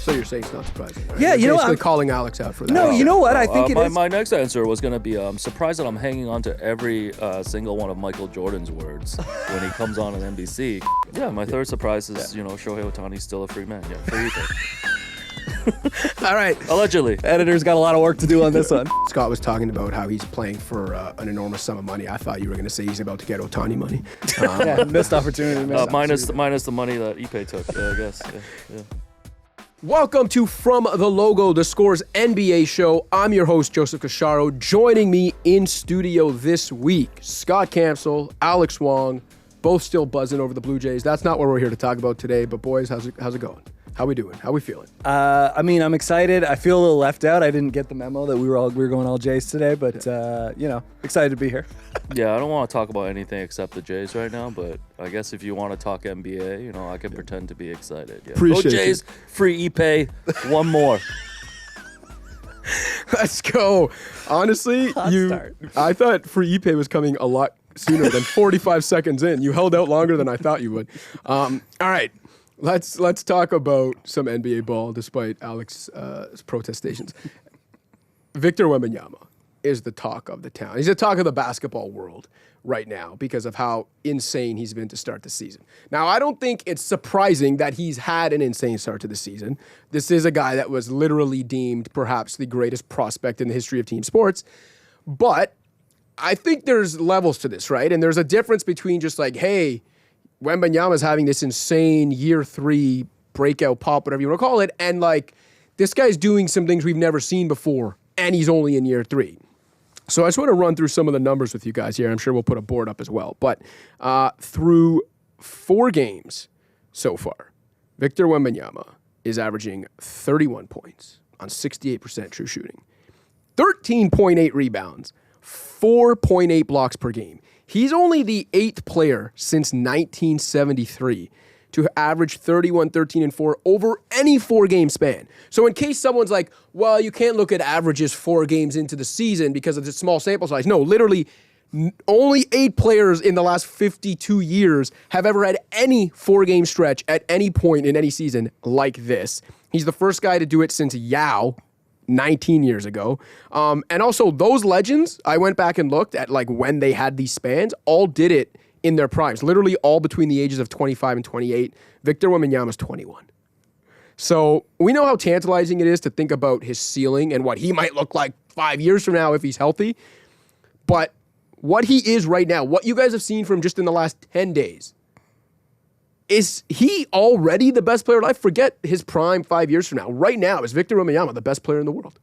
So you're saying it's not surprising, right? Yeah, you're you know what? basically calling Alex out for that. No, you know what? I think it is. My next answer was going to be I'm surprised that I'm hanging on to every single one of Michael Jordan's words when he comes on NBC. Yeah, my third surprise is, Shohei Ohtani's still a free man. Yeah, free either. All right. Allegedly. Editor's got a lot of work to do on this one. Scott was talking about how he's playing for an enormous sum of money. I thought you were going to say he's about to get Ohtani money. Yeah, missed opportunity. Minus the money that Ipe took, I guess. Yeah. Welcome to From the Logo, the Scores NBA show. I'm your host, Joseph Casciaro. Joining me in studio this week, Scott Campsall, Alex Wong, both still buzzing over the Blue Jays. That's not what we're here to talk about today, but boys, how's it going? How we doing? How we feeling? I'm excited. I feel a little left out. I didn't get the memo that we were going all Jays today, but excited to be here. Yeah, I don't want to talk about anything except the Jays right now, but I guess if you want to talk NBA, I can pretend to be excited. Yeah. Appreciate Go Jays, it. free Ipe, one more. Let's go. Honestly, I thought free Ipe was coming a lot sooner than 45 seconds in. You held out longer than I thought you would. All right. Let's talk about some NBA ball, despite Alex's protestations. Victor Wembanyama is the talk of the town. He's the talk of the basketball world right now because of how insane he's been to start the season. Now, I don't think it's surprising that he's had an insane start to the season. This is a guy that was literally deemed perhaps the greatest prospect in the history of team sports. But I think there's levels to this, right? And there's a difference between just like, hey, Wembanyama's having this insane year 3 breakout pop, whatever you want to call it, and like this guy's doing some things we've never seen before, and he's only in year 3. So I just want to run through some of the numbers with you guys here. I'm sure we'll put a board up as well. But through 4 games so far, Victor Wembanyama is averaging 31 points on 68% true shooting, 13.8 rebounds, 4.8 blocks per game. He's only the 8th player since 1973 to average 31, 13, and 4 over any 4-game span. So in case someone's like, well, you can't look at averages 4 games into the season because of the small sample size. No, literally only 8 players in the last 52 years have ever had any 4-game stretch at any point in any season like this. He's the first guy to do it since Yao 19 years ago. And also those legends, I went back and looked at like when they had these spans, all did it in their primes, literally all between the ages of 25 and 28. Victor Wembanyama's 21. So we know how tantalizing it is to think about his ceiling and what he might look like 5 years from now if he's healthy. But what he is right now, what you guys have seen from just in the last 10 days, is he already the best player alive? Forget his prime 5 years from now. Right now, is Victor Wembanyama the best player in the world?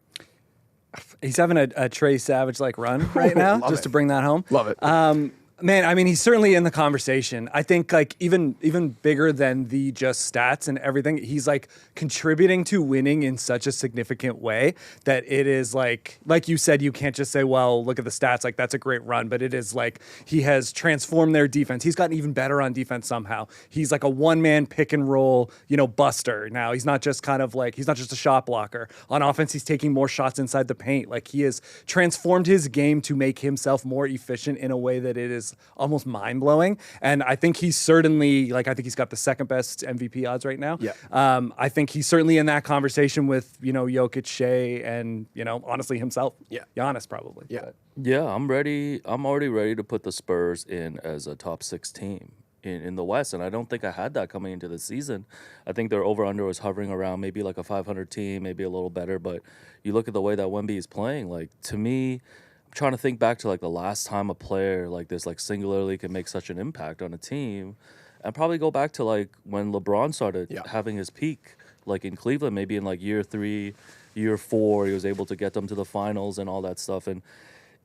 He's having a Trey Savage-like run right now, just to bring that home. Love it. Man, I mean, he's certainly in the conversation. I think like even bigger than the just stats and everything, he's like contributing to winning in such a significant way that it is like you said, you can't just say, well, look at the stats, like that's a great run, but it is like he has transformed their defense. He's gotten even better on defense somehow. He's like a one-man pick and roll, buster now. He's not just he's not just a shot blocker. On offense, he's taking more shots inside the paint. Like he has transformed his game to make himself more efficient in a way that it is almost mind-blowing. And I think he's certainly, I think he's got the second best MVP odds right now. Yeah. I think he's certainly in that conversation with, Jokic, Shea, and, honestly himself. Yeah. Giannis probably. Yeah. But. Yeah, I'm ready. I'm already ready to put the Spurs in as a top 6 team in the West, and I don't think I had that coming into the season. I think their over-under was hovering around maybe like a 500 team, maybe a little better, but you look at the way that Wemby is playing, to me, I'm trying to think back to the last time a player like this singularly can make such an impact on a team, and probably go back to when LeBron started having his peak in Cleveland, maybe in year 3, year 4, he was able to get them to the finals and all that stuff. And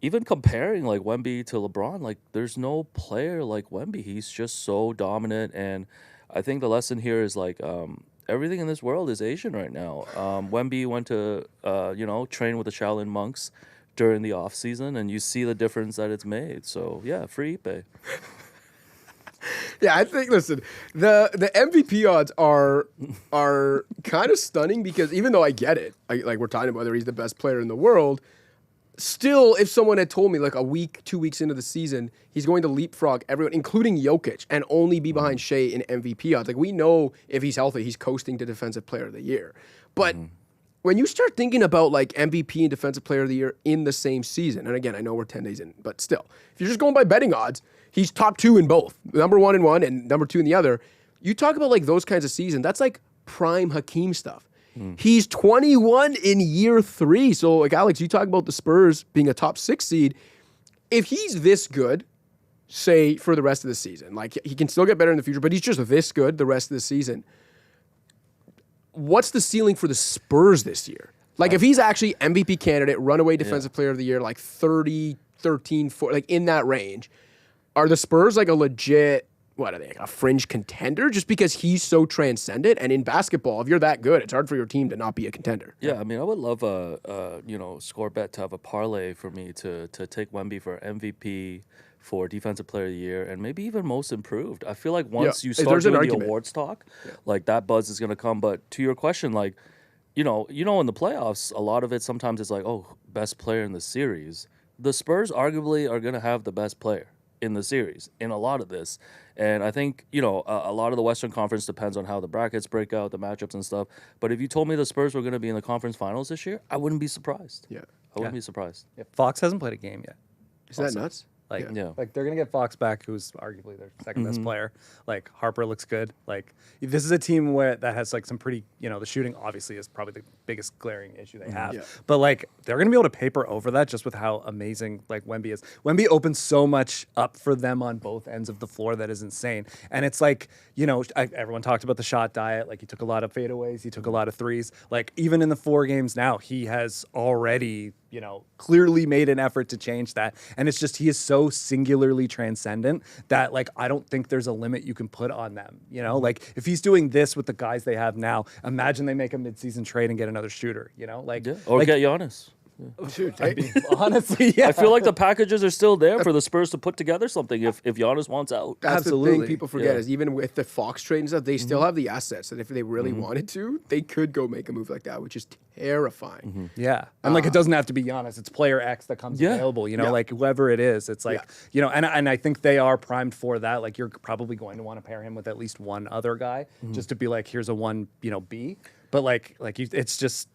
even comparing Wemby to LeBron, there's no player like Wemby. He's just so dominant, and I think the lesson here is everything in this world is Asian right now. Wemby went to train with the Shaolin monks during the off season, and you see the difference that it's made. So yeah, free Ipe. Yeah, I think, listen, the MVP odds are kind of stunning because even though I get it, we're talking about whether he's the best player in the world, Still, if someone had told me like a week, 2 weeks into the season, he's going to leapfrog everyone, including Jokic, and only be behind Shea in MVP odds. Like, we know if he's healthy, he's coasting to Defensive Player of the Year. But when you start thinking about like MVP and Defensive Player of the Year in the same season, and again, I know we're 10 days in, but still, if you're just going by betting odds, he's top 2 in both, number 1 in one and number 2 in the other. You talk about like those kinds of seasons, that's like prime Hakeem stuff. He's 21 in year 3. So, like, Alex, you talk about the Spurs being a top 6 seed. If he's this good, say, for the rest of the season, like, he can still get better in the future, but he's just this good the rest of the season, what's the ceiling for the Spurs this year? Like, if he's actually MVP candidate, runaway Defensive Player of the Year, like 30, 13, 4, like, in that range, are the Spurs, like, a legit... What are they, like a fringe contender? Just because he's so transcendent, and in basketball, if you're that good, it's hard for your team to not be a contender. Yeah, I mean, I would love a score bet to have a parlay for me to take Wemby for MVP, for Defensive Player of the Year, and maybe even Most Improved. I feel like once you start doing the awards talk, like that buzz is gonna come. But to your question, like, you know, in the playoffs, a lot of it sometimes it's like, oh, best player in the series. The Spurs arguably are gonna have the best player in the series in a lot of this. And I think, a lot of the Western Conference depends on how the brackets break out, the matchups and stuff. But if you told me the Spurs were going to be in the conference finals this year, I wouldn't be surprised. Yeah. I wouldn't be surprised. Yeah. Fox hasn't played a game yet. Is that nuts? Like they're gonna get Fox back, who's arguably their second best player. Like Harper looks good. Like this is a team that has like some pretty, the shooting obviously is probably the biggest glaring issue they have. Yeah. But like they're gonna be able to paper over that just with how amazing like Wemby is. Wemby opens so much up for them on both ends of the floor that is insane. And it's like, everyone talked about the shot diet. Like he took a lot of fadeaways, he took a lot of threes. Like even in the 4 games now, he has already clearly made an effort to change that. And it's just, he is so singularly transcendent that like, I don't think there's a limit you can put on them. Like if he's doing this with the guys they have now, imagine they make a midseason trade and get another shooter, Or get Giannis. Dude, honestly, yeah. I feel like the packages are still there for the Spurs to put together something if Giannis wants out. That's Absolutely. the thing people forget is even with the Fox trade and stuff, they still have the assets that if they really wanted to, they could go make a move like that, which is terrifying. Yeah. And like it doesn't have to be Giannis. It's player X that comes available, like whoever it is. It's like, and I think they are primed for that. Like you're probably going to want to pair him with at least one other guy just to be like, here's a 1B. But it's just,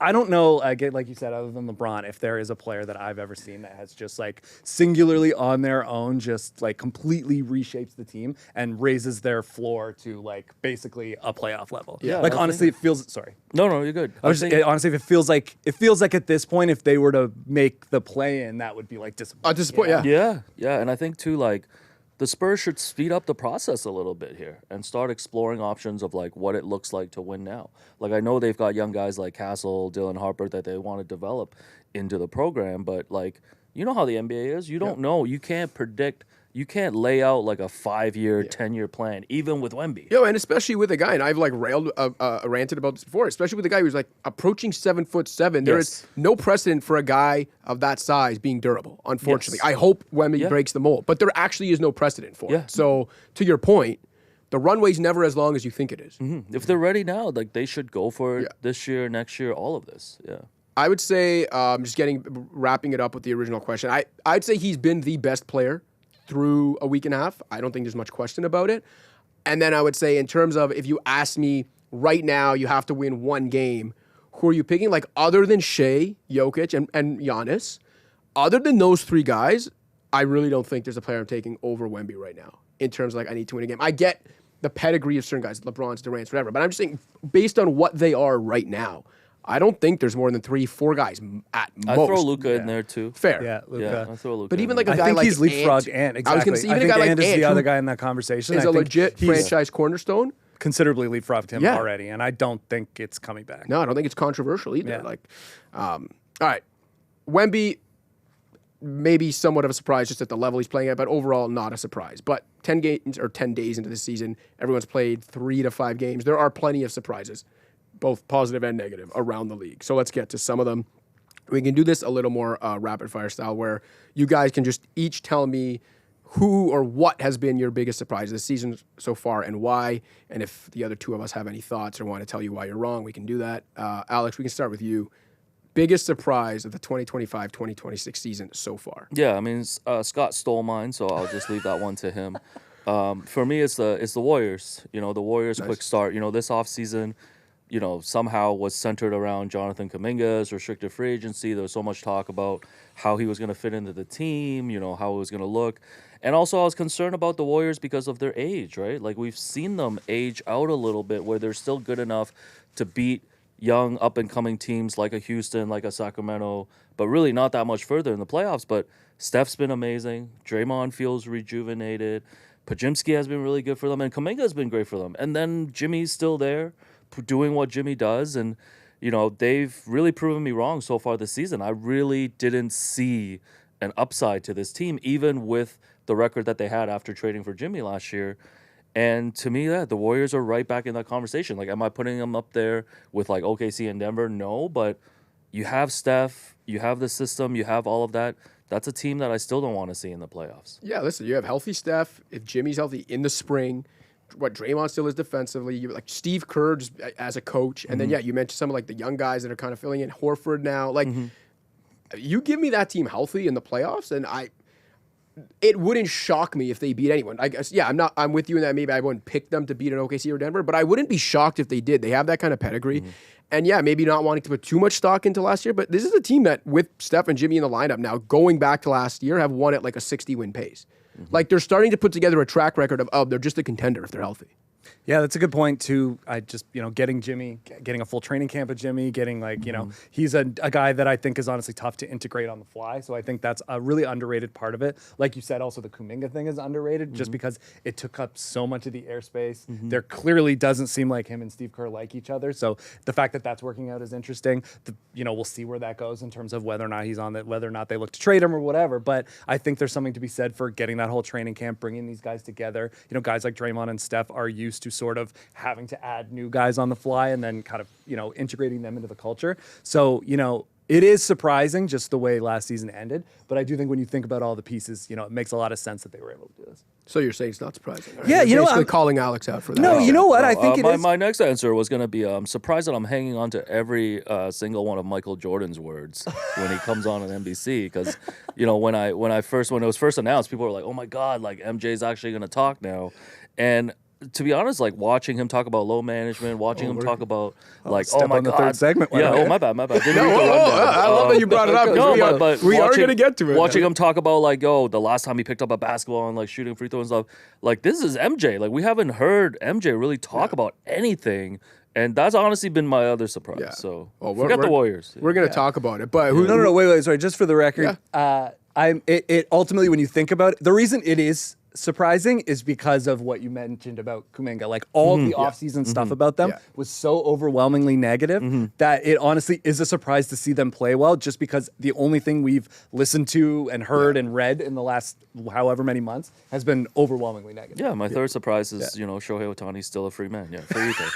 I don't know, like you said, other than LeBron, if there is a player that I've ever seen that has just like singularly on their own, just like completely reshapes the team and raises their floor to like basically a playoff level. Yeah. Like honestly, it feels, sorry. No, you're good. Honestly, it feels like at this point, if they were to make the play in, that would be like disappointing. Yeah. And I think too, like, the Spurs should speed up the process a little bit here and start exploring options of like what it looks like to win now. Like I know they've got young guys like Castle, Dylan Harper that they want to develop into the program, but like you know how the NBA is. You don't know. You can't predict. You can't lay out like a 5-year, 10-year plan, even with Wemby. And especially with a guy, and I've like ranted about this before, especially with a guy who's like approaching 7'7". There is no precedent for a guy of that size being durable, unfortunately. I hope Wemby breaks the mold, but there actually is no precedent for it. So to your point, the runway's never as long as you think it is. If they're ready now, like they should go for it this year, next year, all of this. Yeah. I would say, wrapping it up with the original question, I'd say he's been the best player through a week and a half. I don't think there's much question about it. And then I would say in terms of if you ask me right now, you have to win one game, who are you picking? Like other than Shea, Jokic, and Giannis, other than those 3 guys, I really don't think there's a player I'm taking over Wemby right now in terms of like I need to win a game. I get the pedigree of certain guys, LeBron's, Durant's, whatever, but I'm just saying based on what they are right now, I don't think there's more than 3-4 guys at most. I throw Luka in there too. Fair. Yeah, Luka. I throw Luka. But even like a I guy think like he's leapfrogged Ant. Exactly. I was going to say, even a guy like Ant is the Ant, other guy in that conversation. Is a legit franchise cornerstone. Considerably leapfrogged him already, and I don't think it's coming back. No, I don't think it's controversial either. Yeah. All right, Wemby, maybe somewhat of a surprise just at the level he's playing at, but overall not a surprise. But 10 games or 10 days into the season, everyone's played 3 to 5 games. There are plenty of surprises, both positive and negative, around the league. So let's get to some of them. We can do this a little more rapid fire style where you guys can just each tell me who or what has been your biggest surprise this season so far and why. And if the other 2 of us have any thoughts or want to tell you why you're wrong, we can do that. Alex, we can start with you. biggest surprise of the 2025-2026 season so far? Yeah, I mean, Scott stole mine, so I'll just leave that one to him. For me, it's the Warriors. You know, the Warriors' quick start. You know, this offseason, you know, somehow was centered around Jonathan Kuminga's restricted free agency. There was so much talk about how he was going to fit into the team, you know, how it was going to look. And also I was concerned about the Warriors because of their age, right? Like we've seen them age out a little bit where they're still good enough to beat young up-and-coming teams like a Houston, like a Sacramento, but really not that much further in the playoffs. But Steph's been amazing. Draymond feels rejuvenated. Podziemski has been really good for them, and Kuminga's been great for them. And then Jimmy's still there doing what Jimmy does, and you know they've really proven me wrong so far this season. I really didn't see an upside to this team, even with the record that they had after trading for Jimmy last year. And to me, the Warriors are right back in that conversation. Like, am I putting them up there with like OKC and Denver? No, but you have Steph, you have the system, you have all of that. That's a team that I still don't want to see in the playoffs. Yeah, listen, you have healthy Steph. If Jimmy's healthy in the spring, what Draymond still is defensively. You like Steve Kerr just as a coach, and then you mentioned some of like the young guys that are kind of filling in. Horford now, like you give me that team healthy in the playoffs, and it wouldn't shock me if they beat anyone. I guess I'm with you in that maybe I wouldn't pick them to beat an OKC or Denver, but I wouldn't be shocked if they did. They have that kind of pedigree. And yeah, maybe not wanting to put too much stock into last year, but this is a team that with Steph and Jimmy in the lineup now, going back to last year, have won at like a 60-win pace. Like they're starting to put together a track record of they're just a contender if they're healthy. Yeah, that's a good point too. I just, getting Jimmy, getting a full training camp with Jimmy, getting he's a guy that I think is honestly tough to integrate on the fly. So I think that's a really underrated part of it. Like you said, also the Kuminga thing is underrated just because it took up so much of the airspace. There clearly doesn't seem like him and Steve Kerr like each other. So the fact that that's working out is interesting. We'll see where that goes in terms of whether or not he's on that, whether or not they look to trade him or whatever. But I think there's something to be said for getting that whole training camp, bringing these guys together. Guys like Draymond and Steph are used to sort of having to add new guys on the fly and then kind of, integrating them into the culture. So, it is surprising just the way last season ended, but I do think when you think about all the pieces, it makes a lot of sense that they were able to do this. So you're saying it's not surprising? Right? Yeah, you're basically I'm calling Alex out for that. No, you know what? I think it is. My next answer was going to be, I'm surprised that I'm hanging on to every single one of Michael Jordan's words when he comes on NBC, because, when it was first announced, people were like, oh my God, like MJ's actually going to talk now. And to be honest, like watching him talk about low management, watching him talk about like, oh my on the God, third segment. yeah, my bad. Didn't read the rundown. I love that you brought it up. But we are going to get to it. Watching him talk about like, the last time he picked up a basketball and like shooting free throws and stuff. Like, this is MJ. Like, we haven't heard MJ really talk about anything. And that's honestly been my other surprise. Yeah. So forget the Warriors. We're going to talk about it. But no, wait. Sorry, just for the record, it ultimately, when you think about it, the reason it is surprising is because of what you mentioned about Kuminga. Like all the offseason stuff about them was so overwhelmingly negative that it honestly is a surprise to see them play well, just because the only thing we've listened to and heard and read in the last however many months has been overwhelmingly negative. Yeah, my third surprise is, Shohei Ohtani's still a free man. Yeah, free either.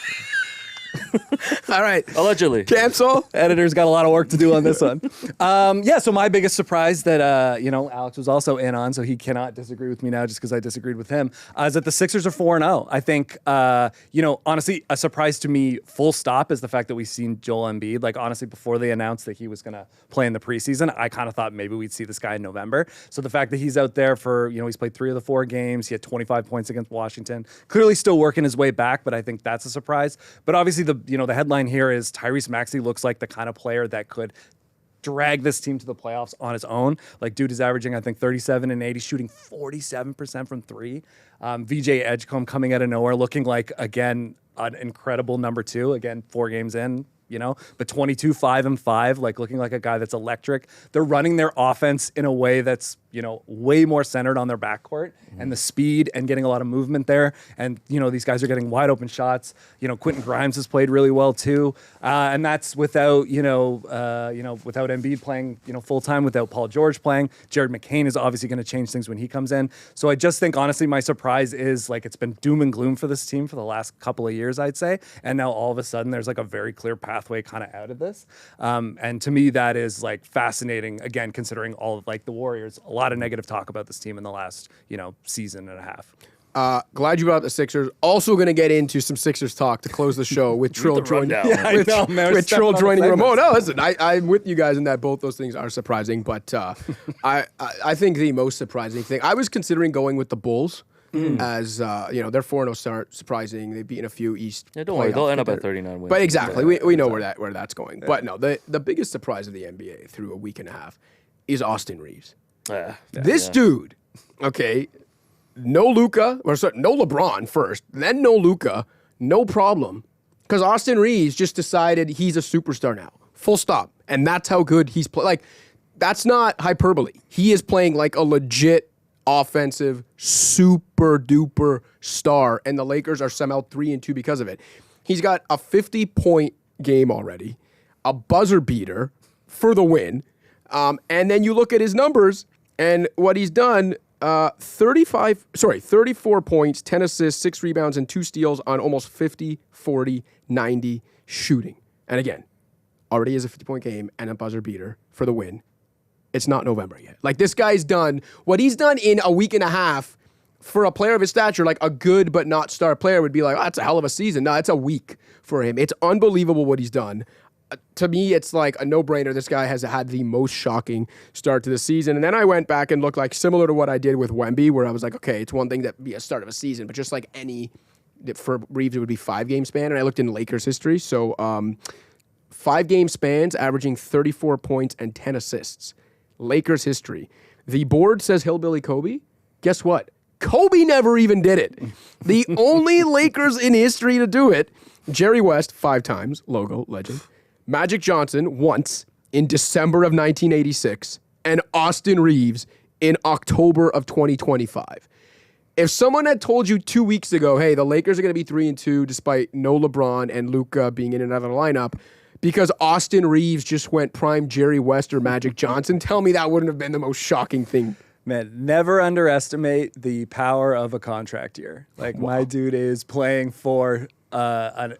All right. Allegedly. Cancel. Editor's got a lot of work to do on this one. So my biggest surprise that, Alex was also in on, so he cannot disagree with me now just because I disagreed with him, is that the Sixers are 4-0. I think, honestly, a surprise to me, full stop, is the fact that we've seen Joel Embiid. Like, honestly, before they announced that he was going to play in the preseason, I kind of thought maybe we'd see this guy in November. So the fact that he's out there for, he's played 3 of the 4 games. He had 25 points against Washington. Clearly still working his way back, but I think that's a surprise. But obviously, the headline here is Tyrese Maxey looks like the kind of player that could drag this team to the playoffs on his own. Like, dude is averaging, I think, 37 and 80, shooting 47% from 3. VJ Edgecombe coming out of nowhere, looking like, again, an incredible number 2. Again, 4 games in, but 22, 5 and 5, like looking like a guy that's electric. They're running their offense in a way that's, way more centered on their backcourt and the speed and getting a lot of movement there. And, these guys are getting wide open shots. Quentin Grimes has played really well too. And that's without, without Embiid playing, full time, without Paul George playing. Jared McCain is obviously going to change things when he comes in. So I just think, honestly, my surprise is like, it's been doom and gloom for this team for the last couple of years, I'd say. And now all of a sudden there's like a very clear pathway kind of out of this. And to me, that is like fascinating, again, considering all of like the Warriors, a lot of negative talk about this team in the last, season and a half. Glad you brought up the Sixers. Also going to get into some Sixers talk to close the show with Trill joining. With Trill joining Ramon. No, listen, I'm with you guys in that both those things are surprising, but I think the most surprising thing, I was considering going with the Bulls. As their 4-0 start, surprising. They've beaten a few East. Yeah, don't worry, they'll end up at 39 wins. But exactly, we know where that's going. Yeah. But no, the biggest surprise of the NBA through a week and a half is Austin Reaves. This dude, okay, no LeBron first, then no Luka, no problem, because Austin Reaves just decided he's a superstar now, full stop, and that's how good he's playing. Like, that's not hyperbole. He is playing like a legit offensive super duper star, and the Lakers are somehow 3-2 because of it. He's got a 50-point game already, a buzzer beater for the win, and then you look at his numbers and what he's done. 34 points, 10 assists, 6 rebounds, and 2 steals on almost 50, 40, 90 shooting. And again, already has a 50-point game and a buzzer beater for the win. It's not November yet. Like, this guy's done what he's done in a week and a half for a player of his stature. Like, a good but not star player would be like, oh, that's a hell of a season. No, it's a week for him. It's unbelievable what he's done. To me, it's like a no-brainer. This guy has had the most shocking start to the season. And then I went back and looked, like, similar to what I did with Wemby, where I was like, okay, it's one thing that be a start of a season, but just like for Reaves, it would be 5-game span. And I looked in Lakers history. So 5-game spans, averaging 34 points and 10 assists. Lakers history. The board says Hillbilly Kobe. Guess what? Kobe never even did it. The only Lakers in history to do it, Jerry West 5 times, logo, legend. Magic Johnson once in December of 1986, and Austin Reaves in October of 2025. If someone had told you 2 weeks ago, hey, the Lakers are going to be 3-2 despite no LeBron and Luka being in and out of the lineup, because Austin Reaves just went prime Jerry West or Magic Johnson, tell me that wouldn't have been the most shocking thing. Man, never underestimate the power of a contract year. Like, my dude is playing for an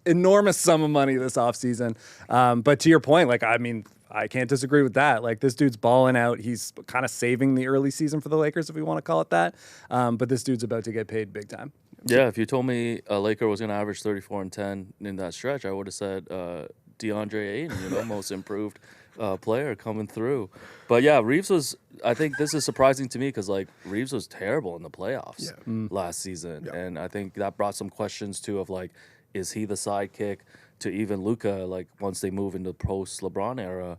enormous sum of money this offseason. But to your point, like, I mean, I can't disagree with that. Like, this dude's balling out. He's kind of saving the early season for the Lakers, if we want to call it that. But this dude's about to get paid big time. Yeah, if you told me a Laker was going to average 34 and 10 in that stretch, I would have said DeAndre Ayton, most improved player coming through. But yeah, Reaves was, I think this is surprising to me because, like, Reaves was terrible in the playoffs last season. Yeah. And I think that brought some questions, too, of, like, is he the sidekick to even Luka, like, once they move into post-LeBron era?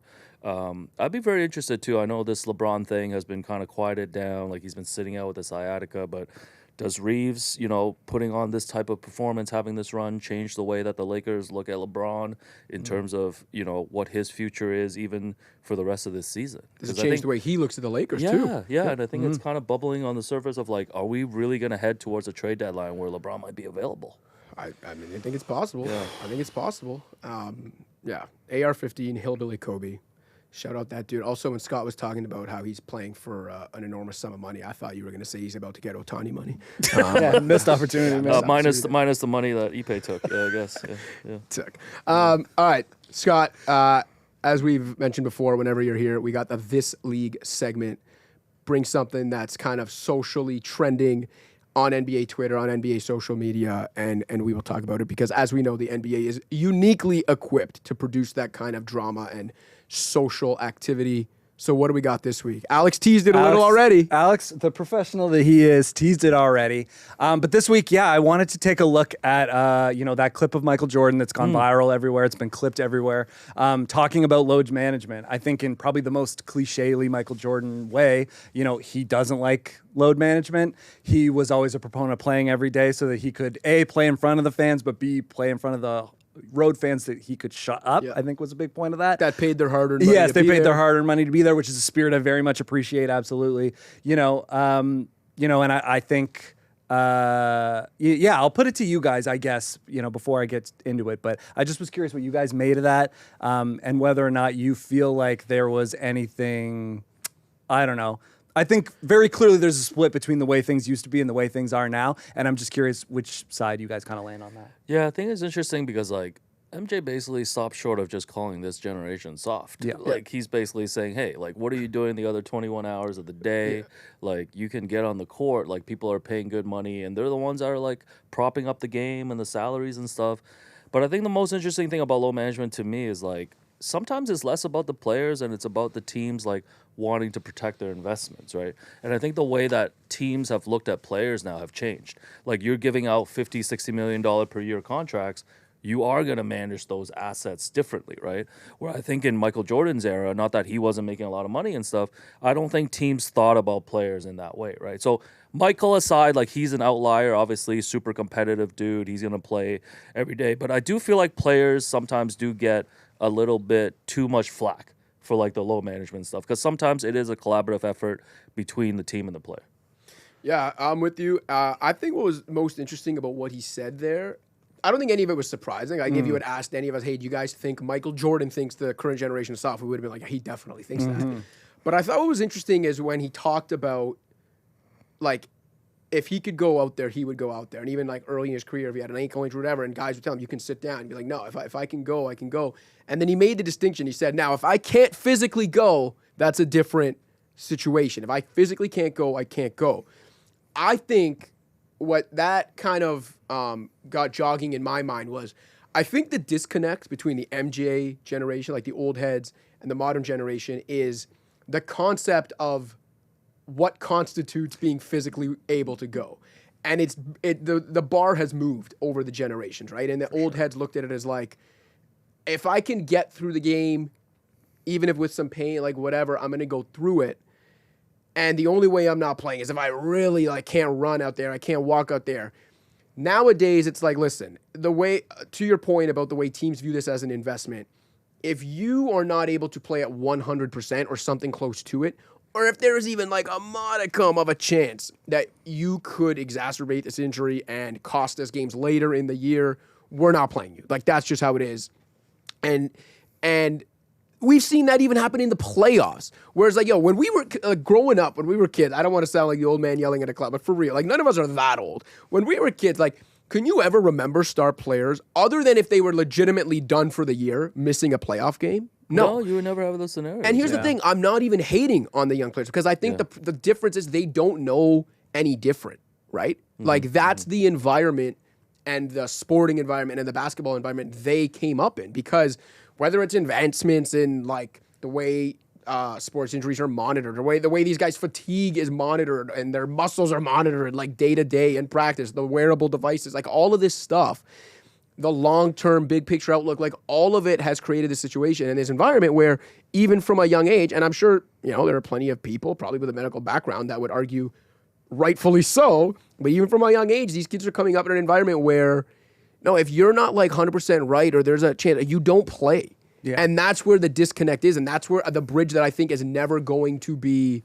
I'd be very interested, too. I know this LeBron thing has been kind of quieted down. Like, he's been sitting out with the sciatica, but does Reaves, putting on this type of performance, having this run, change the way that the Lakers look at LeBron in terms of, what his future is even for the rest of this season? Does it change the way he looks at the Lakers, too? Yeah, and I think it's kind of bubbling on the surface of, like, are we really going to head towards a trade deadline where LeBron might be available? I think it's possible. Yeah. I think it's possible. AR-15, Hillbilly Kobe. Shout out that dude. Also, when Scott was talking about how he's playing for an enormous sum of money, I thought you were going to say he's about to get Ohtani money. Missed opportunity. Minus the money that Ipe took, I guess. Yeah. Took. All right, Scott, as we've mentioned before, whenever you're here, we got the This League segment. Bring something that's kind of socially trending on NBA Twitter, on NBA social media, and we will talk about it because, as we know, the NBA is uniquely equipped to produce that kind of drama and social activity. So what do we got this week? Alex teased it a little already. Alex, the professional that he is, teased it already. But this week, I wanted to take a look at, that clip of Michael Jordan that's gone viral everywhere. It's been clipped everywhere. Talking about load management. I think in probably the most cliche-ly Michael Jordan way, he doesn't like load management. He was always a proponent of playing every day so that he could, A, play in front of the fans, but B, play in front of the road fans that he could shut up, I think was a big point of that. That paid their hard-earned money. Yes, they paid their hard-earned money to be there, which is a spirit I very much appreciate, absolutely. And I think, I'll put it to you guys, I guess, before I get into it. But I just was curious what you guys made of that and whether or not you feel like there was anything, I don't know. I think very clearly there's a split between the way things used to be and the way things are now. And I'm just curious which side you guys kind of land on that. Yeah, I think it's interesting because, like, MJ basically stopped short of just calling this generation soft. Yeah. Like, he's basically saying, hey, like, what are you doing the other 21 hours of the day? Yeah. Like, you can get on the court. Like, people are paying good money, and they're the ones that are, like, propping up the game and the salaries and stuff. But I think the most interesting thing about load management to me is, like, sometimes it's less about the players and it's about the teams, like, wanting to protect their investments, right? And I think the way that teams have looked at players now have changed. Like, you're giving out $50, $60 million per year contracts. You are going to manage those assets differently, right? Where I think in Michael Jordan's era, not that he wasn't making a lot of money and stuff, I don't think teams thought about players in that way, right? So Michael aside, like, he's an outlier, obviously, super competitive dude. He's going to play every day. But I do feel like players sometimes do get a little bit too much flack for, like, the load management stuff. Because sometimes it is a collaborative effort between the team and the player. Yeah, I'm with you. I think what was most interesting about what he said there, I don't think any of it was surprising. Like, if you had asked any of us, hey, do you guys think Michael Jordan thinks the current generation is soft? We would have been like, yeah, he definitely thinks that. But I thought what was interesting is when he talked about, like, if he could go out there, he would go out there. And even, like, early in his career, if he had an ankle injury or whatever, and guys would tell him, you can sit down. And be like, no, if I can go, I can go. And then he made the distinction. He said, now, if I can't physically go, that's a different situation. If I physically can't go, I can't go. I think what that kind of got jogging in my mind was, I think the disconnect between the MJ generation, like the old heads, and the modern generation is the concept of what constitutes being physically able to go. And the bar has moved over the generations, right? And the old heads looked at it as like, if I can get through the game, even if with some pain, like whatever, I'm going to go through it. And the only way I'm not playing is if I really, like, can't run out there, I can't walk out there. Nowadays, it's like, listen, the way, to your point about the way teams view this as an investment, if you are not able to play at 100% or something close to it, or if there is even like a modicum of a chance that you could exacerbate this injury and cost us games later in the year, we're not playing you. Like, that's just how it is. And we've seen that even happen in the playoffs. Whereas, like, yo, when we were growing up, when we were kids, I don't want to sound like the old man yelling at a club, but for real, like, none of us are that old. When we were kids, like, can you ever remember star players, other than if they were legitimately done for the year, missing a playoff game? No, you would never have those scenarios. And here's the thing, I'm not even hating on the young players, because I think the difference is they don't know any different, right? Like, that's the environment and the sporting environment and the basketball environment they came up in, because whether it's advancements in, like, the way sports injuries are monitored, the way these guys' fatigue is monitored and their muscles are monitored, like, day to day in practice, the wearable devices, like, all of this stuff, the long-term big picture outlook, like, all of it has created this situation and this environment where even from a young age, and I'm sure, you know, there are plenty of people probably with a medical background that would argue rightfully so, but even from a young age, these kids are coming up in an environment where, no, if you're not, like, 100% right, or there's a chance, you don't play. Yeah. And that's where the disconnect is, and that's where the bridge that I think is never going to be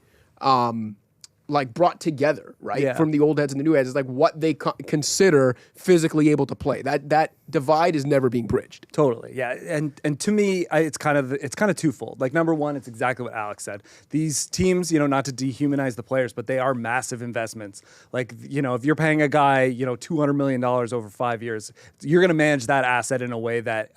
like, brought together, right? Yeah. From the old heads and the new heads. It's like what they consider physically able to play. That divide is never being bridged. Totally, yeah. And to me, it's kind of twofold. Like, number one, it's exactly what Alex said. These teams, you know, not to dehumanize the players, but they are massive investments. Like, you know, if you're paying a guy, you know, $200 million over 5 years, you're going to manage that asset in a way that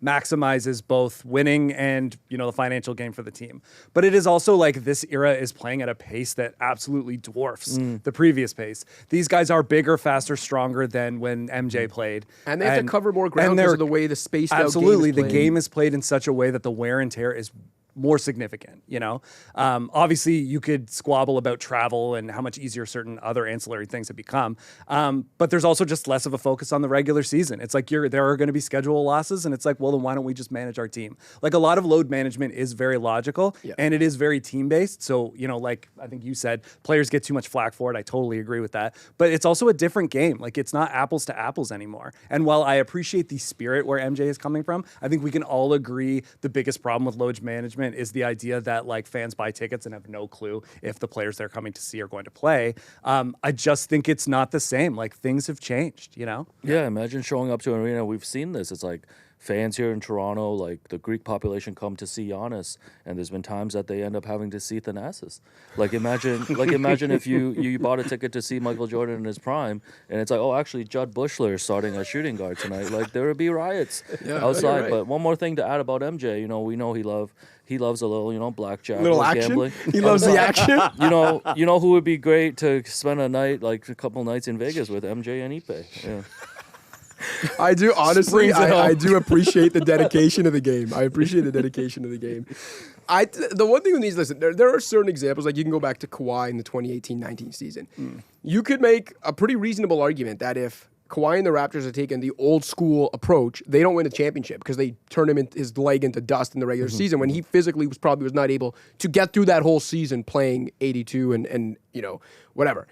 maximizes both winning and, you know, the financial gain for the team. But it is also like this era is playing at a pace that absolutely dwarfs the previous pace. These guys are bigger, faster, stronger than when MJ played. And they have to cover more ground because of the way the spaced out game is played. Absolutely, the game is played in such a way that the wear and tear is more significant, you know? Obviously, you could squabble about travel and how much easier certain other ancillary things have become. But there's also just less of a focus on the regular season. It's like there are going to be schedule losses, and it's like, well, then why don't we just manage our team? Like, a lot of load management is very logical, and it is very team-based. So, you know, like I think you said, players get too much flack for it. I totally agree with that. But it's also a different game. Like, it's not apples to apples anymore. And while I appreciate the spirit where MJ is coming from, I think we can all agree the biggest problem with load management is the idea that, like, fans buy tickets and have no clue if the players they're coming to see are going to play. I just think it's not the same. Like, things have changed, you know? Yeah, imagine showing up to an arena. We've seen this. It's like fans here in Toronto, like the Greek population, come to see Giannis, and there's been times that they end up having to see Thanasis. Like imagine if you bought a ticket to see Michael Jordan in his prime, and it's like, oh, actually Judd Bushler is starting at shooting guard tonight. Like there would be riots outside. Right. But one more thing to add about MJ, you know, we know he loves a little, you know, blackjack, little action. Gambling. He loves the action. You know who would be great to spend a night, like a couple nights in Vegas with, MJ and Ipe. Yeah. I do, honestly, I do appreciate the dedication of the game. I appreciate the dedication of the game. The one thing with these, listen, there are certain examples, like you can go back to Kawhi in the 2018-19 season. You could make a pretty reasonable argument that if Kawhi and the Raptors had taken the old school approach, they don't win a championship because they turn his leg into dust in the regular season when he physically was not able to get through that whole season playing 82 and you know, whatever.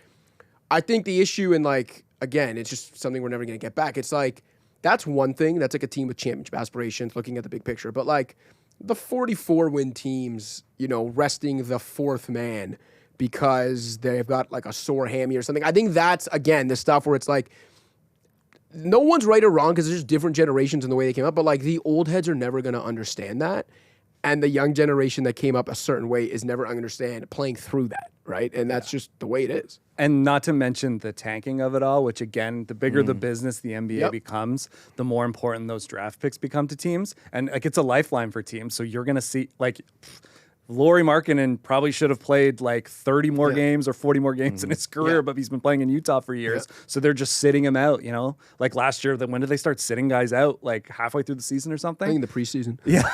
I think the issue in like, again, it's just something we're never going to get back. It's like, that's one thing. That's like a team with championship aspirations, looking at the big picture. But like the 44-win teams, you know, resting the fourth man because they've got like a sore hammy or something. I think that's, again, the stuff where it's like, no one's right or wrong because there's just different generations in the way they came up. But like the old heads are never going to understand that. And the young generation that came up a certain way is never going to understand playing through that, right? And that's just the way it is. And not to mention the tanking of it all, which again, the bigger the business the NBA becomes, the more important those draft picks become to teams. And like it's a lifeline for teams. So you're going to see like Lauri Markkanen probably should have played like 30 more games or 40 more games in his career, but he's been playing in Utah for years. So they're just sitting him out, you know? Like last year, when did they start sitting guys out? Like halfway through the season or something? I think in the preseason. Yeah.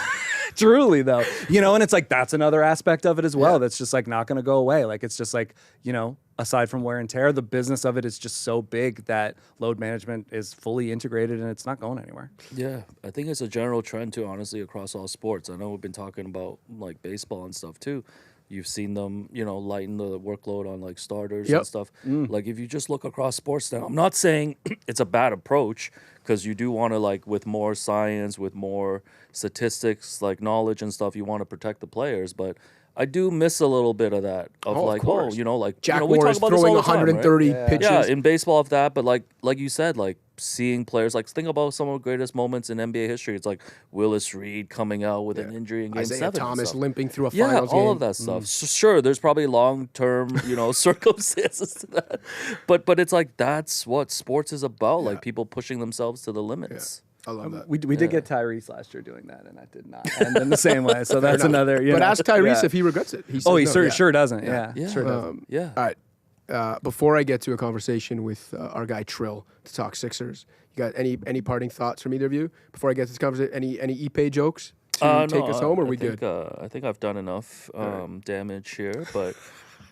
Truly, though. You know, and it's like that's another aspect of it as well that's just like not going to go away. Like it's just like, you know, aside from wear and tear, the business of it is just so big that load management is fully integrated and it's not going anywhere. Yeah, I think it's a general trend too, honestly, across all sports. I know we've been talking about like baseball and stuff too. You've seen them, you know, lighten the workload on like starters and stuff. Like if you just look across sports now, I'm not saying it's a bad approach because you do want to like with more science, with more statistics, like knowledge and stuff, you want to protect the players, but I do miss a little bit of that like, you know, like Jack we Moore talk is about throwing this all the time, 130 right? pitches. Yeah, in baseball of that, but like you said, like seeing players, like think about some of the greatest moments in NBA history. It's like Willis Reed coming out with an injury in Game Isaiah 7. Thomas limping through a yeah, finals game. all of that stuff. So sure, there's probably long-term, you know, circumstances to that, but it's like that's what sports is about. Like people pushing themselves to the limits. I love that. We did get Tyrese last year doing that, and that did not end in the same way. So that's another. But ask Tyrese if he regrets it. He sure doesn't. Yeah. Sure doesn't. Yeah. All right. Before I get to a conversation with our guy Trill to talk Sixers, you got any parting thoughts from either of you before I get to this conversation? Any Ipe jokes to take us home? Or are we good? I think I've done enough damage here, but.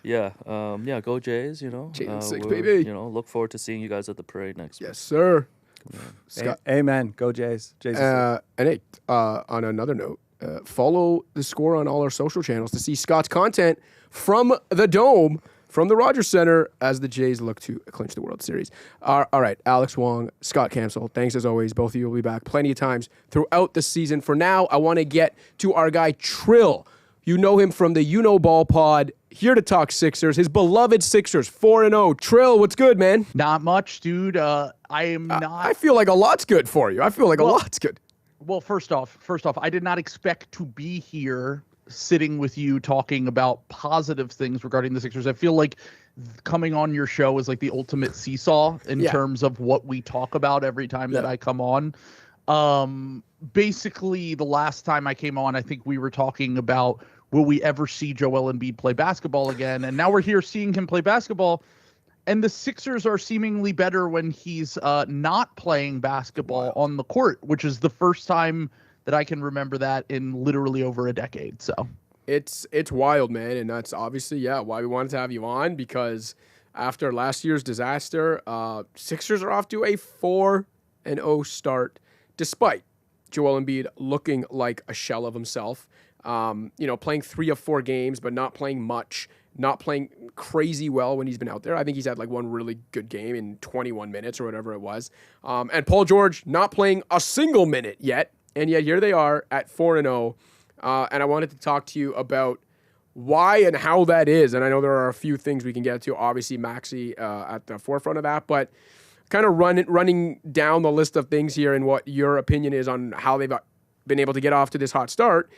Yeah, go Jays, you know. Jay and 6, baby. You know, look forward to seeing you guys at the parade next week. Yes, sir. Yeah. Scott. Amen. Go Jays. And hey, on another note, follow the score on all our social channels to see Scott's content from the Dome, from the Rogers Center, as the Jays look to clinch the World Series. All right, Alex Wong, Scott Campsall, thanks as always. Both of you will be back plenty of times throughout the season. For now, I want to get to our guy Trill. You know him from the You Know Ball Pod, here to talk Sixers, his beloved Sixers, 4-0. Trill, what's good, man? Not much, dude. I feel like a lot's good for you. I feel like a lot's good. Well, first off, I did not expect to be here sitting with you talking about positive things regarding the Sixers. I feel like coming on your show is like the ultimate seesaw in terms of what we talk about every time that I come on. Basically, the last time I came on, I think we were talking about, will we ever see Joel Embiid play basketball again? And now we're here seeing him play basketball. And the Sixers are seemingly better when he's not playing basketball on the court, which is the first time that I can remember that in literally over a decade. So it's wild, man. And that's obviously, why we wanted to have you on, because after last year's disaster, Sixers are off to a 4-0 start, despite Joel Embiid looking like a shell of himself. Playing 3 of 4 games, but not playing much, not playing crazy well when he's been out there. I think he's had like one really good game in 21 minutes or whatever it was. And Paul George not playing a single minute yet. And yet here they are at 4-0. And I wanted to talk to you about why and how that is. And I know there are a few things we can get to. Obviously, Maxey at the forefront of that. But kind of running down the list of things here and what your opinion is on how they've been able to get off to this hot start.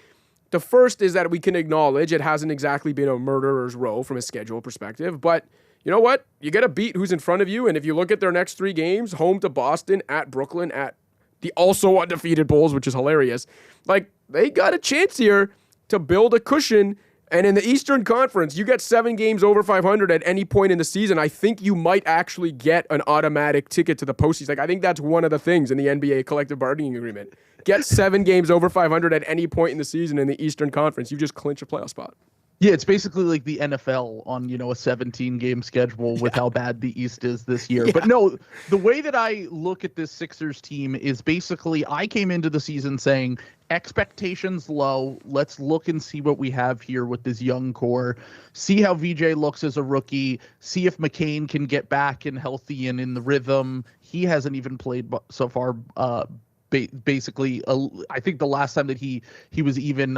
The first is that we can acknowledge it hasn't exactly been a murderer's row from a schedule perspective, but you know what? You got to beat who's in front of you, and if you look at their next 3 games, home to Boston, at Brooklyn, at the also undefeated Bulls, which is hilarious, like, they got a chance here to build a cushion. And in the Eastern Conference, you get 7 games over 500 at any point in the season. I think you might actually get an automatic ticket to the postseason. Like, I think that's one of the things in the NBA collective bargaining agreement. Get 7 games over 500 at any point in the season in the Eastern Conference. You just clinch a playoff spot. Yeah, it's basically like the NFL on, a 17-game schedule with how bad the East is this year. Yeah. But no, the way that I look at this Sixers team is basically I came into the season saying expectations low. Let's look and see what we have here with this young core. See how VJ looks as a rookie. See if McCain can get back and healthy and in the rhythm. He hasn't even played so far. Basically, I think the last time that he was even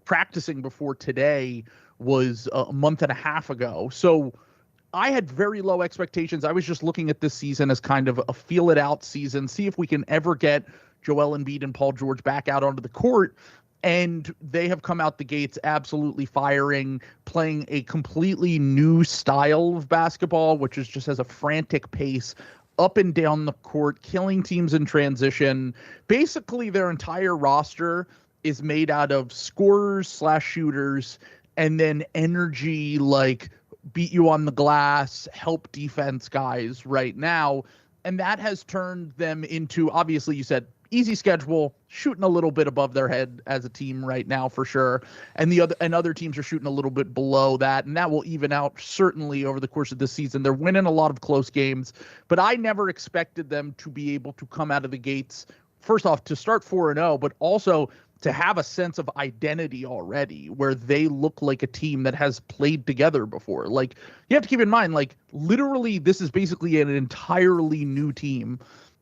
practicing before today was a month and a half ago. So I had very low expectations. I was just looking at this season as kind of a feel it out season, see if we can ever get Joel Embiid and Paul George back out onto the court. And they have come out the gates absolutely firing, playing a completely new style of basketball, which is just has a frantic pace up and down the court, killing teams in transition. Basically, their entire roster is made out of scorers/shooters and then energy, like beat you on the glass, help defense guys right now. And that has turned them into, obviously, you said, easy schedule, shooting a little bit above their head as a team right now for sure. And other teams are shooting a little bit below that, and that will even out certainly over the course of this season. They're winning a lot of close games, but I never expected them to be able to come out of the gates, first off, to start 4-0, but also to have a sense of identity already where they look like a team that has played together before. Like, you have to keep in mind, like, literally this is basically an entirely new team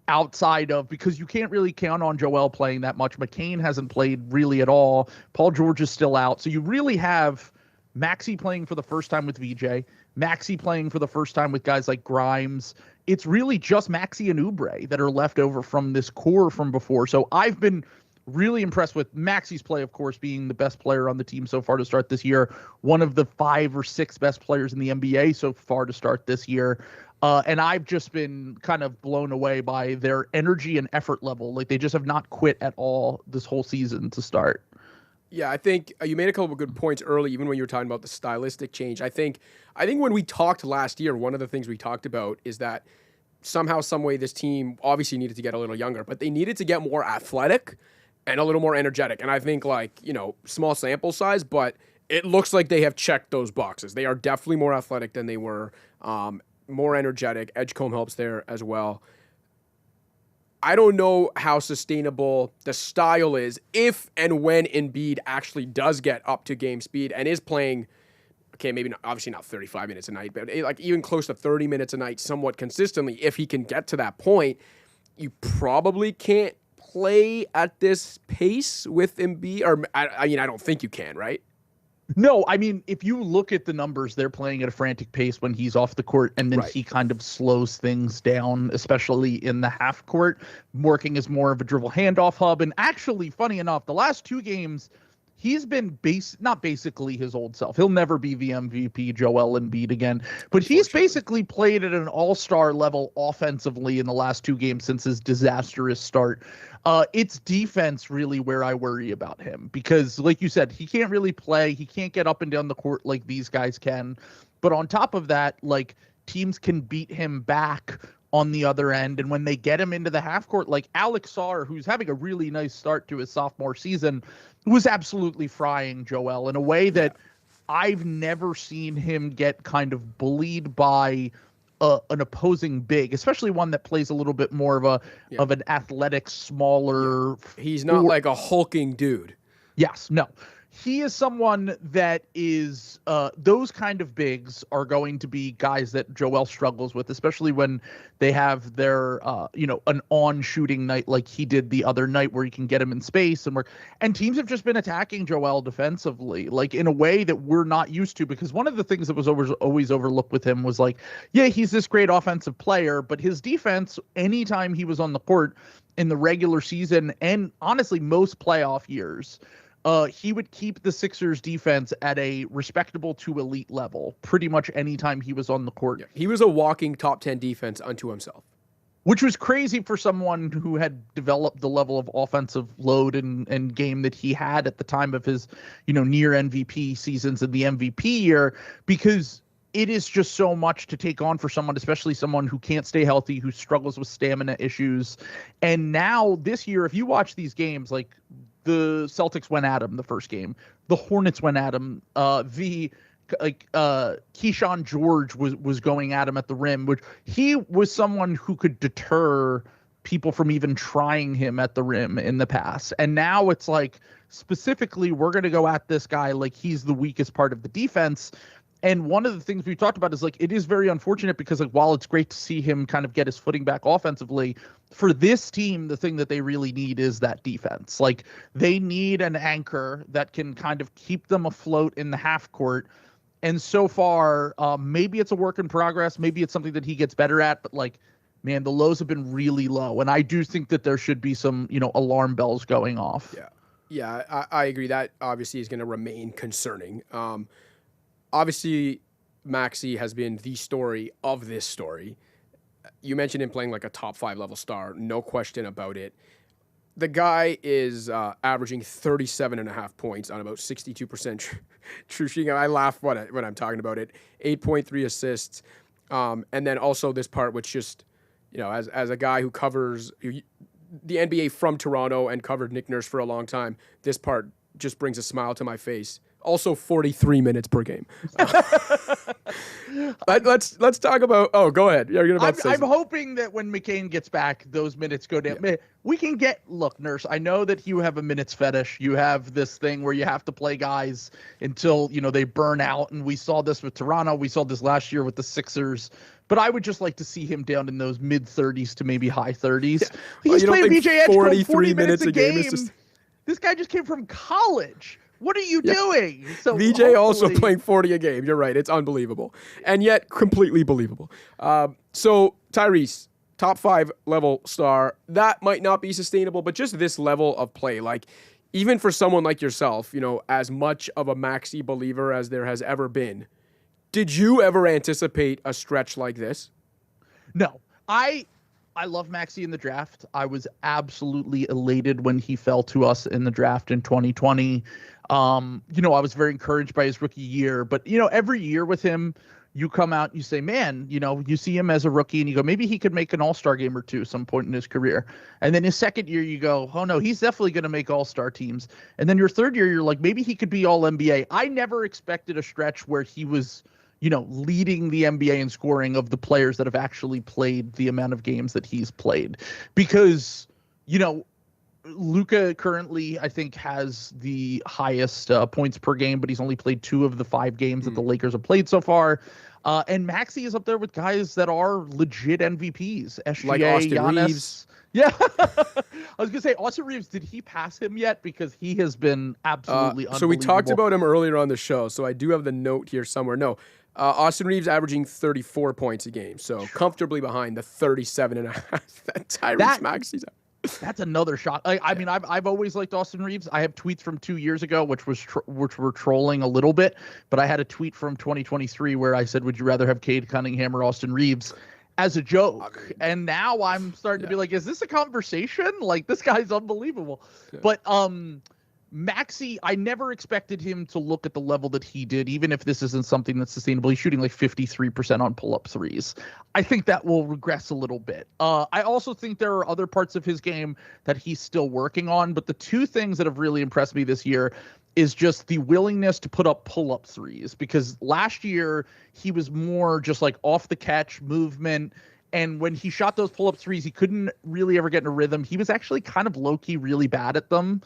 outside of, because you can't really count on Joel playing that much. McCain hasn't played really at all. Paul George is still out. So you really have Maxey playing for the first time with VJ, Maxey playing for the first time with guys like Grimes. It's really just Maxey and Oubre that are left over from this core from before. So I've been really impressed with Maxey's play, of course, being the best player on the team so far to start this year. One of the 5 or 6 best players in the NBA so far to start this year. And I've just been kind of blown away by their energy and effort level. Like, they just have not quit at all this whole season to start. Yeah, I think you made a couple of good points early, even when you were talking about the stylistic change. I think when we talked last year, one of the things we talked about is that somehow, some way, this team obviously needed to get a little younger, but they needed to get more athletic and a little more energetic. And I think, like, small sample size, but it looks like they have checked those boxes. They are definitely more athletic than they were, more energetic. Edgecombe helps there as well. I don't know how sustainable the style is if and when Embiid actually does get up to game speed and is playing, okay, maybe not, obviously not 35 minutes a night, but like even close to 30 minutes a night somewhat consistently. If he can get to that point, you probably can't play at this pace with Embiid. Or I mean, I don't think you can, right? No, I mean, if you look at the numbers, they're playing at a frantic pace when he's off the court, and then right. He kind of slows things down, especially in the half court, working as more of a dribble handoff hub. And actually, funny enough, the last 2 games, he's been not basically his old self. He'll never be the MVP, Joel Embiid again, but he's basically played at an all-star level offensively in the last 2 games since his disastrous start. It's defense really where I worry about him because, like you said, he can't really play. He can't get up and down the court like these guys can. But on top of that, like, teams can beat him back on the other end. And when they get him into the half court, like Alex Sarr, who's having a really nice start to his sophomore season, was absolutely frying Joel in a way that I've never seen him get kind of bullied by an opposing big, especially one that plays a little bit more of an athletic, smaller. He's not like a hulking dude. Yes, no. he is someone that is those kind of bigs are going to be guys that Joel struggles with, especially when they have their an on shooting night like he did the other night where he can get him in space and teams have just been attacking Joel defensively like in a way that we're not used to, because one of the things that was always overlooked with him was like, yeah, he's this great offensive player, but his defense anytime he was on the court in the regular season and honestly most playoff years, he would keep the Sixers defense at a respectable to elite level pretty much anytime he was on the court. Yeah, he was a walking top 10 defense unto himself. Which was crazy for someone who had developed the level of offensive load and game that he had at the time of his, near MVP seasons and the MVP year, because it is just so much to take on for someone, especially someone who can't stay healthy, who struggles with stamina issues. And now this year, if you watch these games, like the Celtics went at him the first game, the Hornets went at him, Keyshawn George was going at him at the rim, which he was someone who could deter people from even trying him at the rim in the past. And now it's like, specifically, we're going to go at this guy like he's the weakest part of the defense. And one of the things we talked about is like, it is very unfortunate because like, while it's great to see him kind of get his footing back offensively, for this team, the thing that they really need is that defense. Like they need an anchor that can kind of keep them afloat in the half court. And so far, maybe it's a work in progress. Maybe it's something that he gets better at, but like, man, the lows have been really low. And I do think that there should be some, alarm bells going off. Yeah, I agree. That obviously is going to remain concerning. Obviously, Maxey has been the story of this story. You mentioned him playing like a top 5 level star. No question about it. The guy is averaging 37.5 points on about 62% true shooting. I laugh when I'm talking about it. 8.3 assists. And then also this part, which just, as a guy who covers the NBA from Toronto and covered Nick Nurse for a long time, this part just brings a smile to my face. Also 43 minutes per game. Let's talk about. Oh, go ahead. You're about to say I'm hoping that when McCain gets back, those minutes go down. Yeah. We can look, Nurse, I know that you have a minutes fetish. You have this thing where you have to play guys until, they burn out. And we saw this with Toronto. We saw this last year with the Sixers. But I would just like to see him down in those mid 30s to maybe high 30s. Yeah. He's playing BJ Edge 40 minutes a game. This guy just came from college. What are you doing? So VJ also playing 40 a game. You're right. It's unbelievable. And yet completely believable. So Tyrese, top 5 level star. That might not be sustainable, but just this level of play, like even for someone like yourself, as much of a Maxey believer as there has ever been, did you ever anticipate a stretch like this? No. I love Maxey in the draft. I was absolutely elated when he fell to us in the draft in 2020. I was very encouraged by his rookie year, but every year with him, you come out, you say, man, you see him as a rookie and you go, maybe he could make an all-star game or two some point in his career. And then his second year, you go, oh no, he's definitely going to make all-star teams. And then your third year, you're like, maybe he could be all NBA. I never expected a stretch where he was, leading the NBA in scoring of the players that have actually played the amount of games that he's played. Because, Luka currently, I think, has the highest points per game, but he's only played 2 of the 5 games that the Lakers have played so far. And Maxey is up there with guys that are legit MVPs. SGA, like Austin Giannis. Reaves. Yeah. I was going to say, Austin Reaves, did he pass him yet? Because he has been absolutely unbelievable. So we talked about him earlier on the show, so I do have the note here somewhere. No, Austin Reaves averaging 34 points a game, so comfortably behind the 37.5 that Tyrese Maxey's at. That's another shot. I mean, I've always liked Austin Reaves. I have tweets from 2 years ago, which were trolling a little bit, but I had a tweet from 2023 where I said, would you rather have Cade Cunningham or Austin Reaves? As a joke. And now I'm starting to be like, is this a conversation? Like, this guy's unbelievable. Yeah. But Maxey, I never expected him to look at the level that he did, even if this isn't something that's sustainable. He's shooting like 53% on pull-up threes. I think that will regress a little bit. I also think there are other parts of his game that he's still working on, but the 2 things that have really impressed me this year is just the willingness to put up pull-up threes, because last year he was more just like off the catch movement, And when he shot those pull-up threes, he couldn't really ever get in a rhythm. He was actually kind of low-key really bad at them.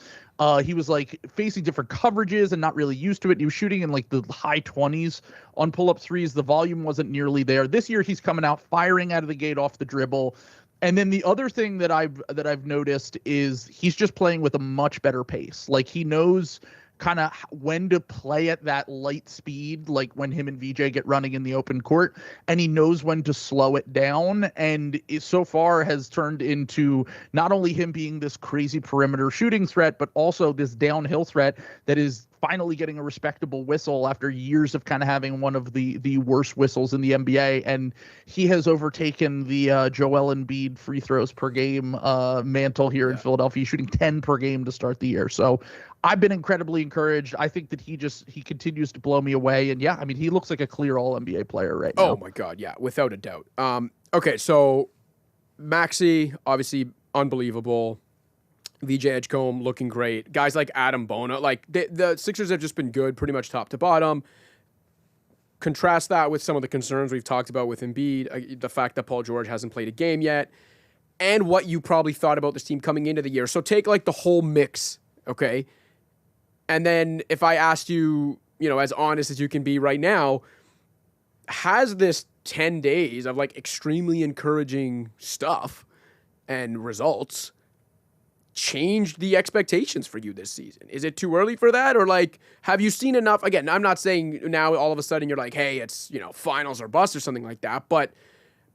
He was like facing different coverages and not really used to it. He was shooting in like the high 20s on pull-up threes. The volume wasn't nearly there. This year he's coming out firing out of the gate off the dribble. And then the other thing that I've noticed is he's just playing with a much better pace. Like he knows kind of when to play at that light speed, like when him and VJ get running in the open court, and he knows when to slow it down. And it so far has turned into not only him being this crazy perimeter shooting threat, but also this downhill threat that is finally getting a respectable whistle after years of kind of having one of the worst whistles in the NBA. And he has overtaken the Joel Embiid free throws per game mantle here in Philadelphia, shooting 10 per game to start the year. So I've been incredibly encouraged. I think that he continues to blow me away. And yeah, I mean, he looks like a clear all NBA player right now. Oh my God. Yeah. Without a doubt. Okay. So Maxey, obviously unbelievable. VJ Edgecombe looking great. Guys like Adam Bona, like the Sixers have just been good pretty much top to bottom. Contrast that with some of the concerns we've talked about with Embiid, the fact that Paul George hasn't played a game yet, and what you probably thought about this team coming into the year. So take like the whole mix, okay? And then if I asked you, as honest as you can be right now, has this 10 days of like extremely encouraging stuff and results changed the expectations for you this season? Is it too early for that? Or like, have you seen enough? Again, I'm not saying now all of a sudden you're like, hey, it's, finals or bust or something like that, but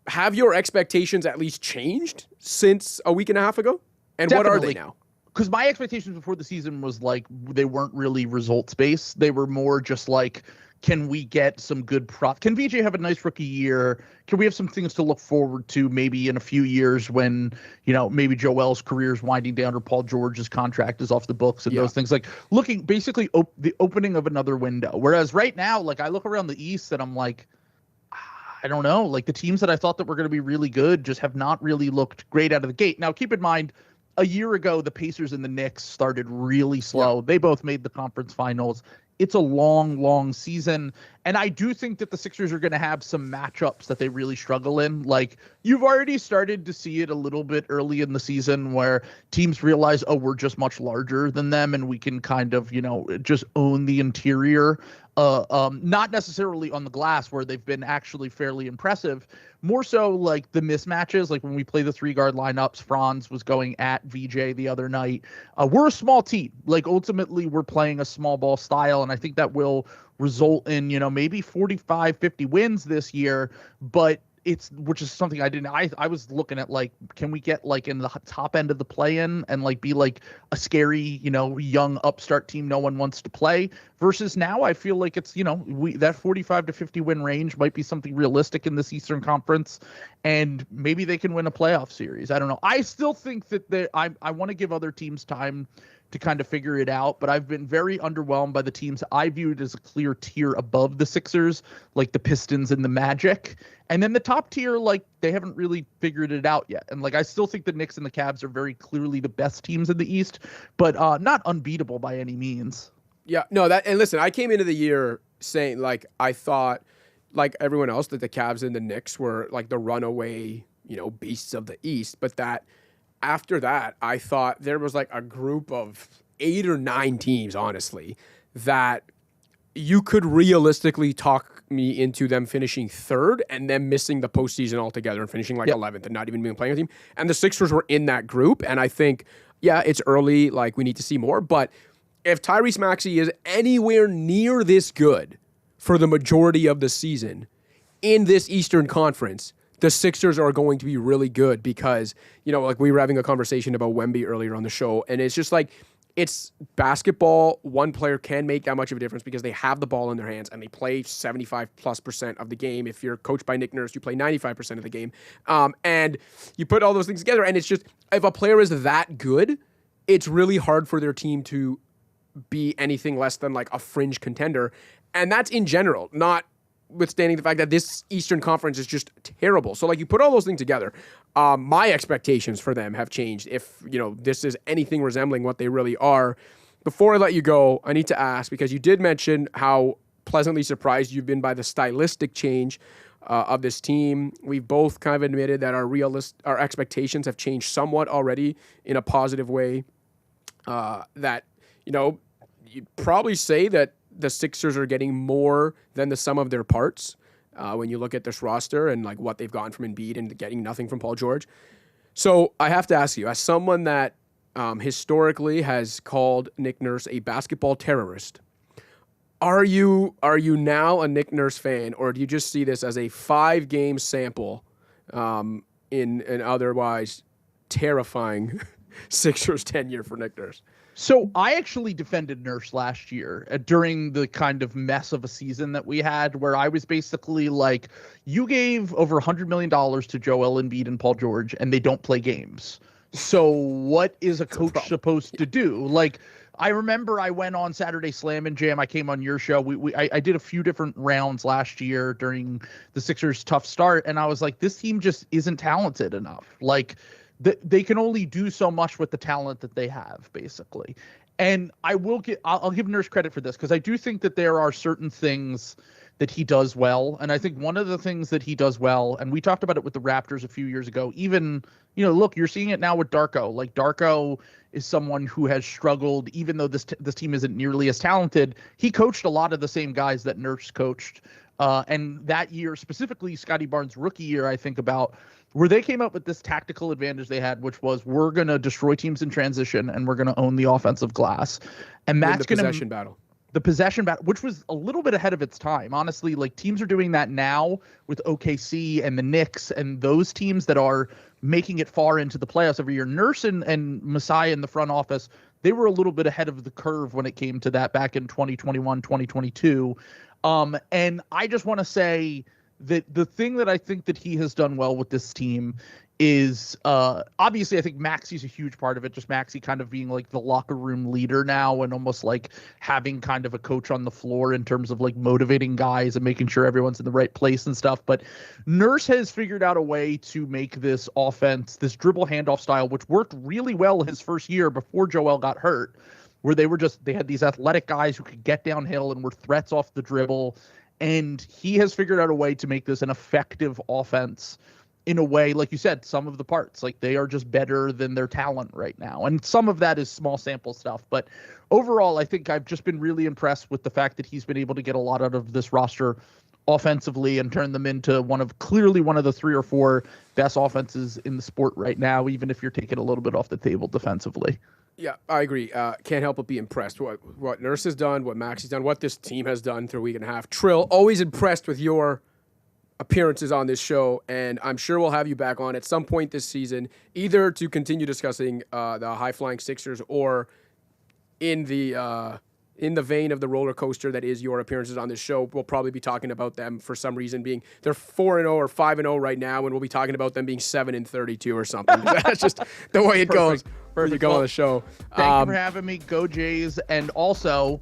have your expectations at least changed since a week and a half ago? And Definitely. What are they now? Because my expectations before the season was like, they weren't really results based. They were more just like, can we get some good Can VJ have a nice rookie year? Can we have some things to look forward to maybe in a few years when, maybe Joel's career is winding down or Paul George's contract is off the books and those things, like looking basically the opening of another window. Whereas right now, like I look around the East and I'm like, I don't know, like the teams that I thought that were going to be really good just have not really looked great out of the gate. Now, keep in mind, a year ago, the Pacers and the Knicks started really slow. Yeah. They both made the conference finals. It's a long, long season. And I do think that the Sixers are going to have some matchups that they really struggle in. Like, you've already started to see it a little bit early in the season where teams realize, oh, we're just much larger than them and we can kind of, just own the interior. Not necessarily on the glass where they've been actually fairly impressive. More so like the mismatches, like when we play the 3-guard lineups, Franz was going at VJ the other night. We're a small team. Like ultimately we're playing a small ball style, and I think that will result in, maybe 45, 50 wins this year, but which is something I was looking at, like, can we get like in the top end of the play-in and like be like a scary, young upstart team no one wants to play, versus now I feel like it's, that 45 to 50 win range might be something realistic in this Eastern Conference, and maybe they can win a playoff series. I don't know. I still think that I want to give other teams time to kind of figure it out, but I've been very underwhelmed by the teams I viewed as a clear tier above the Sixers, like the Pistons and the Magic. And then the top tier, like, they haven't really figured it out yet. And like, I still think the Knicks and the Cavs are very clearly the best teams in the East, but not unbeatable by any means. Yeah, no, and listen, I came into the year saying, like, I thought, like everyone else, that the Cavs and the Knicks were like the runaway, beasts of the East, but that after that, I thought there was like a group of 8 or 9 teams, honestly, that you could realistically talk me into them finishing 3rd and then missing the postseason altogether and finishing like 11th and not even being playing a team. And the Sixers were in that group. And I think, yeah, it's early. Like, we need to see more. But if Tyrese Maxey is anywhere near this good for the majority of the season in this Eastern Conference, the Sixers are going to be really good because, like we were having a conversation about Wemby earlier on the show, and it's just like, it's basketball. One player can make that much of a difference because they have the ball in their hands and they play 75+% of the game. If you're coached by Nick Nurse, you play 95% of the game. And you put all those things together, and it's just, if a player is that good, it's really hard for their team to be anything less than like a fringe contender. And that's in general, not withstanding the fact that this Eastern Conference is just terrible. So like, you put all those things together, my expectations for them have changed. If, this is anything resembling what they really are. Before I let you go, I need to ask, because you did mention how pleasantly surprised you've been by the stylistic change of this team. We've both kind of admitted that our expectations have changed somewhat already in a positive way. That, you'd probably say that the Sixers are getting more than the sum of their parts when you look at this roster and like what they've gotten from Embiid and getting nothing from Paul George. So I have to ask you, as someone that historically has called Nick Nurse a basketball terrorist, are you now a Nick Nurse fan, or do you just see this as a 5-game sample in an otherwise terrifying Sixers tenure for Nick Nurse? So I actually defended Nurse last year during the kind of mess of a season that we had, where I was basically like, you gave over $100 million to Joel Embiid and Paul George, and they don't play games. So what is a coach supposed to do? Like, I remember I went on Saturday Slam and Jam. I came on your show. I did a few different rounds last year during the Sixers' tough start, and I was like, this team just isn't talented enough. Like, they can only do so much with the talent that they have, basically. And I'll give Nurse credit for this, because I do think that there are certain things that he does well. And I think one of the things that he does well, and we talked about it with the Raptors a few years ago, even, look, you're seeing it now with Darko. Like, Darko is someone who has struggled, even though this team isn't nearly as talented. He coached a lot of the same guys that Nurse coached. And that year, specifically Scotty Barnes' rookie year, I think about, where they came up with this tactical advantage they had, which was, we're going to destroy teams in transition and we're going to own the offensive glass. And that's going to possession battle. The possession battle, which was a little bit ahead of its time. Honestly, like, teams are doing that now with OKC and the Knicks and those teams that are making it far into the playoffs every year. Nurse and Masai in the front office, they were a little bit ahead of the curve when it came to that back in 2021, 2022. And I just want to say that the thing that I think that he has done well with this team is, obviously, I think Maxey's a huge part of it. Just Maxey kind of being like the locker room leader now, and almost like having kind of a coach on the floor in terms of like motivating guys and making sure everyone's in the right place and stuff. But Nurse has figured out a way to make this offense, this dribble handoff style, which worked really well his first year before Joel got hurt, where they had these athletic guys who could get downhill and were threats off the dribble. And he has figured out a way to make this an effective offense in a way, like you said, some of the parts, like, they are just better than their talent right now. And some of that is small sample stuff. But overall, I think I've just been really impressed with the fact that he's been able to get a lot out of this roster offensively and turn them into clearly one of the 3 or 4 best offenses in the sport right now, even if you're taking a little bit off the table defensively. Yeah, I agree. Can't help but be impressed what Nurse has done, what Max has done, what this team has done through a week and a half. Trill, always impressed with your appearances on this show, and I'm sure we'll have you back on at some point this season, either to continue discussing the high-flying Sixers, or in the vein of the roller coaster that is your appearances on this show. We'll probably be talking about them for some reason being, they're 4-0 or 5-0 right now, and we'll be talking about them being 7-32 or something. That's just the way it goes. Perfect. You go on the show. Thank you for having me. Go Jays. And also,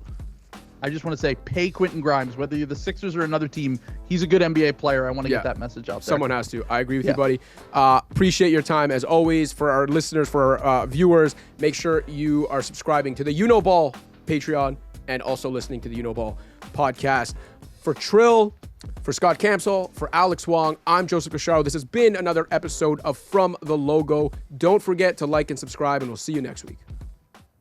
I just want to say, pay Quentin Grimes. Whether you're the Sixers or another team, he's a good NBA player. I want to get that message out there. Someone has to. I agree with you, buddy. Appreciate your time, as always. For our listeners, for our viewers, make sure you are subscribing to the You Know Ball Patreon and also listening to the You Know Ball podcast. For Trill, for Scott Campsall, for Alex Wong, I'm Joseph Casciaro. This has been another episode of From the Logo. Don't forget to like and subscribe, and we'll see you next week.